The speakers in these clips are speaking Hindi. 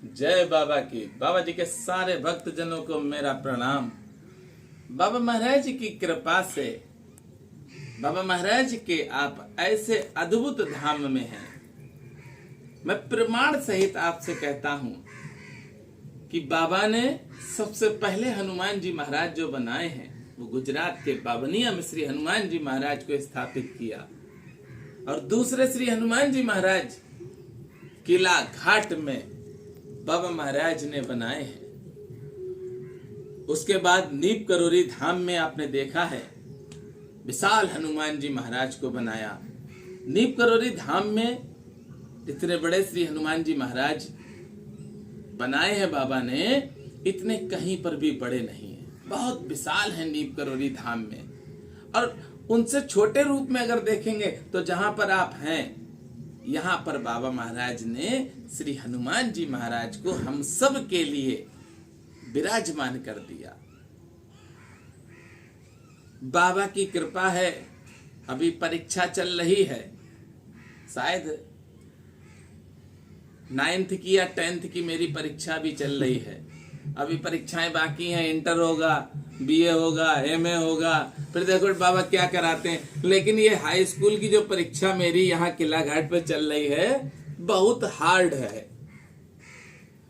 जय बाबा की। बाबा जी के सारे भक्त जनों को मेरा प्रणाम। बाबा महाराज की कृपा से बाबा महाराज के आप ऐसे अद्भुत धाम में हैं। मैं प्रमाण सहित आपसे कहता हूं कि बाबा ने सबसे पहले हनुमान जी महाराज जो बनाए हैं वो गुजरात के बावनिया में श्री हनुमान जी महाराज को स्थापित किया, और दूसरे श्री हनुमान जी महाराज किला घाट में बाबा महाराज ने बनाए हैं। उसके बाद नीप करोरी धाम में आपने देखा है विशाल हनुमान जी महाराज को बनाया। नीप करोरी धाम में इतने बड़े श्री हनुमान जी महाराज बनाए हैं बाबा ने, इतने कहीं पर भी बड़े नहीं है, बहुत विशाल है नीप करोरी धाम में। और उनसे छोटे रूप में अगर देखेंगे तो जहां पर आप हैं यहाँ पर बाबा महाराज ने श्री हनुमान जी महाराज को हम सब के लिए विराजमान कर दिया। बाबा की कृपा है। अभी परीक्षा चल रही है, शायद 9th की या 10th की मेरी परीक्षा भी चल रही है। अभी परीक्षाएं बाकी हैं, इंटर होगा, बीए होगा, एमए होगा, फिर देखो बाबा क्या कराते हैं। लेकिन ये हाई स्कूल की जो परीक्षा मेरी यहाँ किला घाट पे चल रही है बहुत हार्ड है,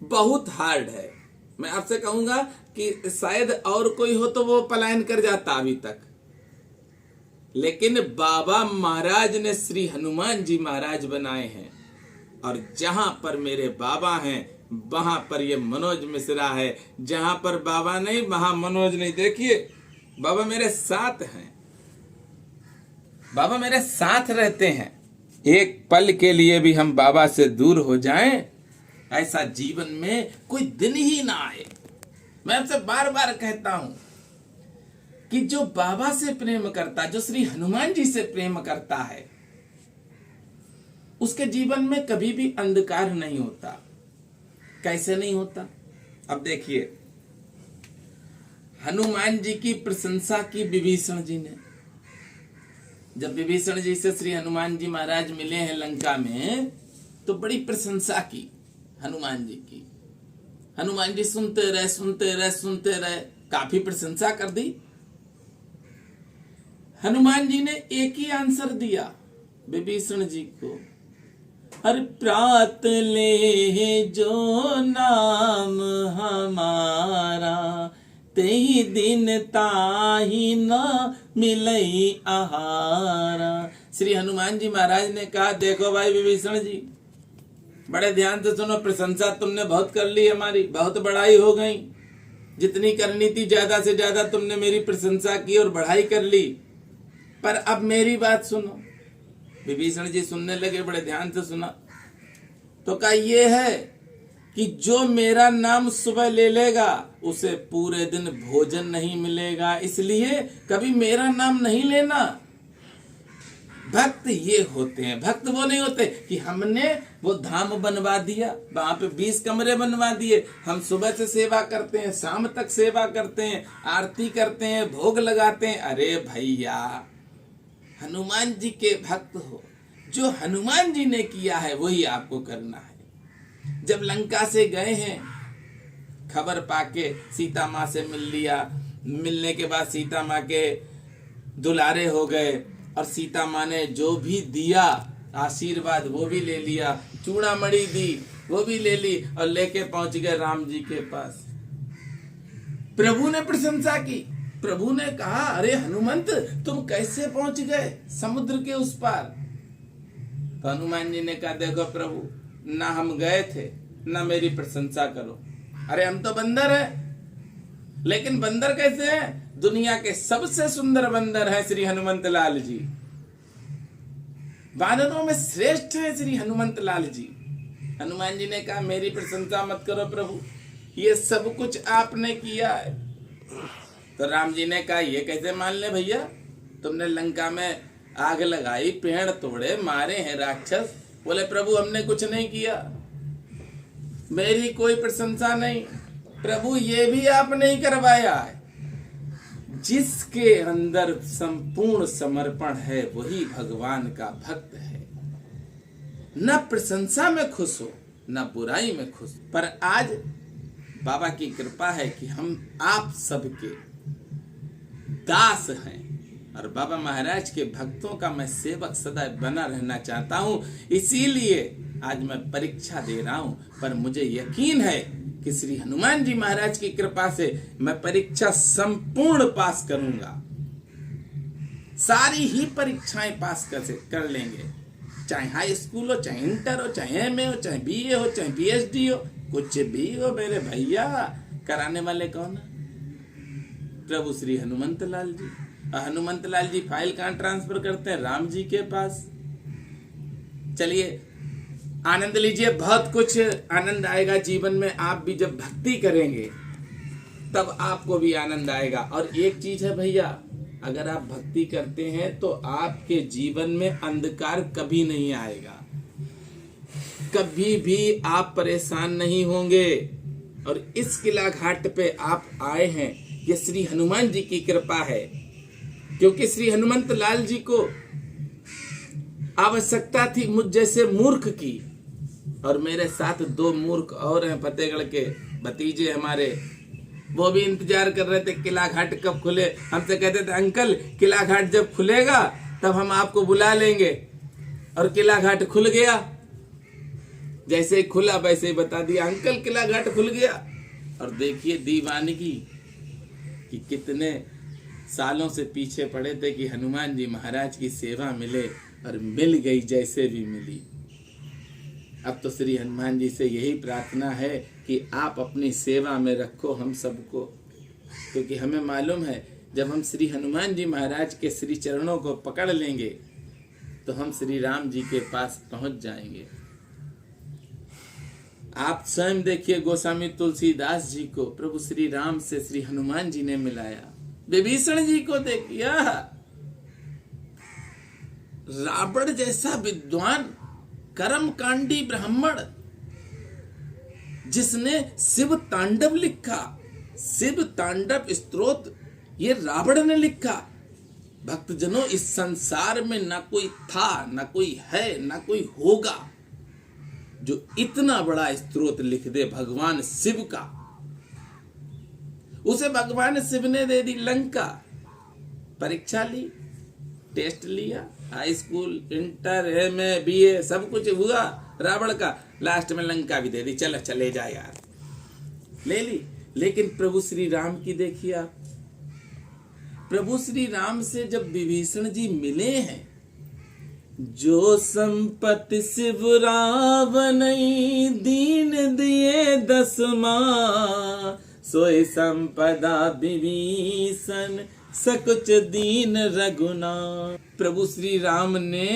बहुत हार्ड है। मैं आपसे कहूंगा कि शायद और कोई हो तो वो पलायन कर जाता अभी तक, लेकिन बाबा महाराज ने श्री हनुमान जी महाराज बनाए हैं। और जहां पर मेरे बाबा हैं वहां पर ये मनोज मिश्रा है, जहां पर बाबा नहीं वहां मनोज नहीं। देखिए बाबा मेरे साथ हैं, बाबा मेरे साथ रहते हैं। एक पल के लिए भी हम बाबा से दूर हो जाएं, ऐसा जीवन में कोई दिन ही ना आए। मैं आपसे बार बार कहता हूं कि जो बाबा से प्रेम करता, जो श्री हनुमान जी से प्रेम करता है, उसके जीवन में कभी भी अंधकार नहीं होता। कैसे नहीं होता? अब देखिए, हनुमान जी की प्रशंसा की विभीषण जी ने। जब विभीषण जी से श्री हनुमान जी महाराज मिले हैं लंका में तो बड़ी प्रशंसा की हनुमान जी की। हनुमान जी सुनते रहे सुनते रहे सुनते रहे, काफी प्रशंसा कर दी। हनुमान जी ने एक ही आंसर दिया विभीषण जी को, हर प्रात ले जो नाम हमारा, तेही दिन ताही न मिलई आहारा। श्री हनुमान जी महाराज ने कहा, देखो भाई विभीषण जी, बड़े ध्यान से सुनो, प्रशंसा तुमने बहुत कर ली, हमारी बहुत बड़ाई हो गई। जितनी करनी थी ज्यादा से ज्यादा तुमने मेरी प्रशंसा की और बढ़ाई कर ली, पर अब मेरी बात सुनो। विभीषण जी सुनने लगे, बड़े ध्यान से सुना। तो कहा ये है कि जो मेरा नाम सुबह ले लेगा उसे पूरे दिन भोजन नहीं मिलेगा, इसलिए कभी मेरा नाम नहीं लेना। भक्त ये होते हैं, भक्त वो नहीं होते कि हमने वो धाम बनवा दिया, वहां पे 20 कमरे बनवा दिए, हम सुबह से सेवा करते हैं, शाम तक सेवा करते हैं, आरती करते हैं, भोग लगाते हैं। अरे भैया, हनुमान जी के भक्त हो, जो हनुमान जी ने किया है वही आपको करना है। जब लंका से गए हैं, खबर पाके सीता माँ से मिल लिया, मिलने के बाद सीता माँ के दुलारे हो गए, और सीता माँ ने जो भी दिया आशीर्वाद वो भी ले लिया, चूड़ामणि दी वो भी ले ली, और लेके पहुंच गए राम जी के पास। प्रभु ने प्रशंसा की, प्रभु ने कहा, अरे हनुमंत तुम कैसे पहुंच गए समुद्र के उस पार? तो हनुमान जी ने कहा, देखो प्रभु, ना हम गए थे ना मेरी प्रशंसा करो। अरे हम तो बंदर हैं। लेकिन बंदर कैसे हैं? दुनिया के सबसे सुंदर बंदर है श्री हनुमंत लाल जी, वानरों में श्रेष्ठ है श्री हनुमंत लाल जी। हनुमान जी ने कहा, मेरी प्रशंसा मत करो प्रभु, ये सब कुछ आपने किया है। तो राम जी ने कहा, ये कैसे मान ले भैया, तुमने लंका में आग लगाई, पेड़ तोड़े, मारे हैं राक्षस। बोले प्रभु हमने कुछ नहीं किया, मेरी कोई प्रशंसा नहीं। प्रभु ये भी आपने ही करवाया है। जिसके अंदर संपूर्ण समर्पण है वही भगवान का भक्त है। न प्रशंसा में खुश हो, न बुराई में खुश। पर आज बाबा की कृपा है कि हम आप सबके दास हैं और बाबा महाराज के भक्तों का मैं सेवक सदा बना रहना चाहता हूँ। इसीलिए आज मैं परीक्षा दे रहा हूँ, पर मुझे यकीन है कि श्री हनुमान जी महाराज की कृपा से मैं परीक्षा संपूर्ण पास करूंगा। सारी ही परीक्षाएं पास कर लेंगे, चाहे हाई स्कूल हो, चाहे इंटर हो, चाहे एमए हो, चाहे बीए हो, चाहे पीएचडी हो, कुछ भी हो मेरे भैया। कराने वाले कौन है? प्रभु श्री हनुमंत लाल जी। हनुमंत लाल जी फाइल कहाँ ट्रांसफर करते हैं? राम जी के पास। चलिए आनंद लीजिए, बहुत कुछ आनंद आएगा जीवन में। आप भी जब भक्ति करेंगे तब आपको भी आनंद आएगा। और एक चीज है भैया, अगर आप भक्ति करते हैं तो आपके जीवन में अंधकार कभी नहीं आएगा, कभी भी आप परेशान नहीं होंगे। और इस किला घाट पे आप आए हैं, ये श्री हनुमान जी की कृपा है, क्योंकि श्री हनुमंत लाल जी को आवश्यकता थी मुझ जैसे मूर्ख की। और मेरे साथ 2 मूर्ख और हैं, फतेहगढ़ के भतीजे हमारे, वो भी इंतजार कर रहे थे किला घाट कब खुले। हमसे कहते थे अंकल किला घाट जब खुलेगा तब हम आपको बुला लेंगे। और किला घाट खुल गया, जैसे ही खुला वैसे ही बता दिया अंकल किला घाट खुल गया। और देखिए दीवानगी कि कितने सालों से पीछे पड़े थे कि हनुमान जी महाराज की सेवा मिले, और मिल गई जैसे भी मिली। अब तो श्री हनुमान जी से यही प्रार्थना है कि आप अपनी सेवा में रखो हम सबको, क्योंकि हमें मालूम है जब हम श्री हनुमान जी महाराज के श्री चरणों को पकड़ लेंगे तो हम श्री राम जी के पास पहुंच जाएंगे। आप स्वयं देखिए गोस्वामी तुलसीदास जी को प्रभु श्री राम से श्री हनुमान जी ने मिलाया। विभीषण जी को देखिए, रावण जैसा विद्वान कर्मकांडी ब्राह्मण जिसने शिव तांडव लिखा, शिव तांडव स्तोत्र ये रावण ने लिखा। भक्तजनों, इस संसार में ना कोई था, ना कोई है, ना कोई होगा जो इतना बड़ा स्तोत्र लिख दे भगवान शिव का। उसे भगवान शिव ने दे दी लंका। परीक्षा ली, टेस्ट लिया, high school, inter, MA, BA सब कुछ हुआ रावण का, लास्ट में लंका भी दे दी। चलो चले जा यार, ले ली। लेकिन प्रभु श्री राम की देखिए आप, प्रभु श्री राम से जब विभीषण जी मिले हैं, जो संपत्ति शिव रावण दीन दिए 10 माँ, सोई संपदा विभीषण सकुच दीन रघुना। प्रभु श्री राम ने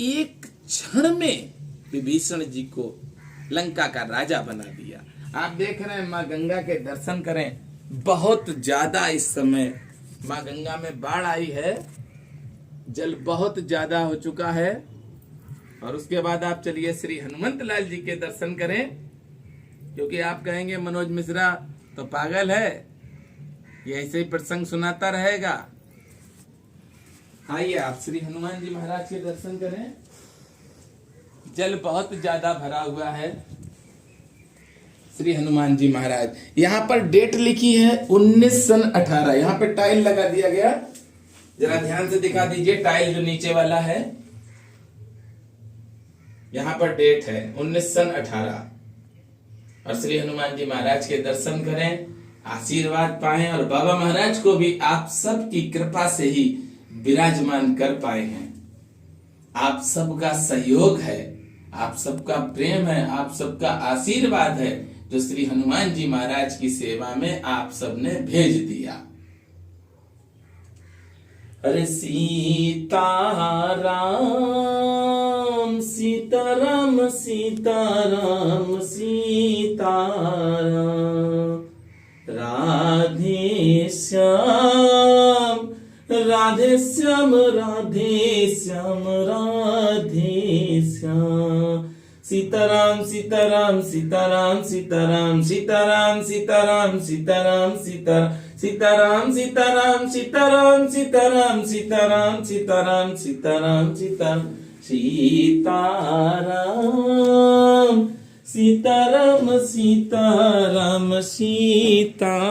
एक क्षण में विभीषण जी को लंका का राजा बना दिया। आप देख रहे हैं माँ गंगा के दर्शन करें, बहुत ज्यादा इस समय माँ गंगा में बाढ़ आई है, जल बहुत ज्यादा हो चुका है। और उसके बाद आप चलिए श्री हनुमंत लाल जी के दर्शन करें, क्योंकि आप कहेंगे मनोज मिश्रा तो पागल है, ये ऐसे ही प्रसंग सुनाता रहेगा। आइए आप श्री हनुमान जी महाराज के दर्शन करें। जल बहुत ज्यादा भरा हुआ है। श्री हनुमान जी महाराज, यहाँ पर डेट लिखी है 19 सन 18। यहाँ पे टाइल लगा दिया गया, जरा ध्यान से दिखा दीजिए, टाइल जो नीचे वाला है, यहाँ पर डेट है 19 सन 18। और श्री हनुमान जी महाराज के दर्शन करें, आशीर्वाद पाएं, और बाबा महाराज को भी आप सब की कृपा से ही विराजमान कर पाए हैं। आप सबका सहयोग है, आप सबका प्रेम है, आप सबका आशीर्वाद है, जो श्री हनुमान जी महाराज की सेवा में आप सबने भेज दिया। अरे सीताराम सीताराम सीताराम सीताराम, राधे श्याम राधे श्याम राधे श्याम राधे श्याम, सीताराम सीताराम सीताराम सीताराम सीताराम सीताराम सीताराम सीताराम सीताराम सीताराम सीताराम सीताराम सीताराम सीताराम सीताराम सीताराम सीताराम सीताराम सीताराम सीताराम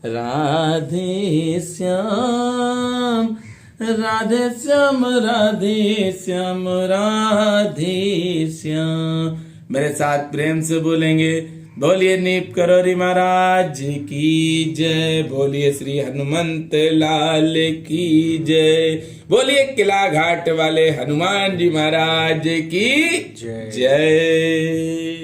राधे श्याम राधे श्याम राधे श्याम राधे श्याम। मेरे साथ प्रेम से बोलेंगे, बोलिए नीप करोरी महाराज की जय, बोलिए श्री हनुमंत लाल की जय, बोलिए किला घाट वाले हनुमान जी महाराज की जय।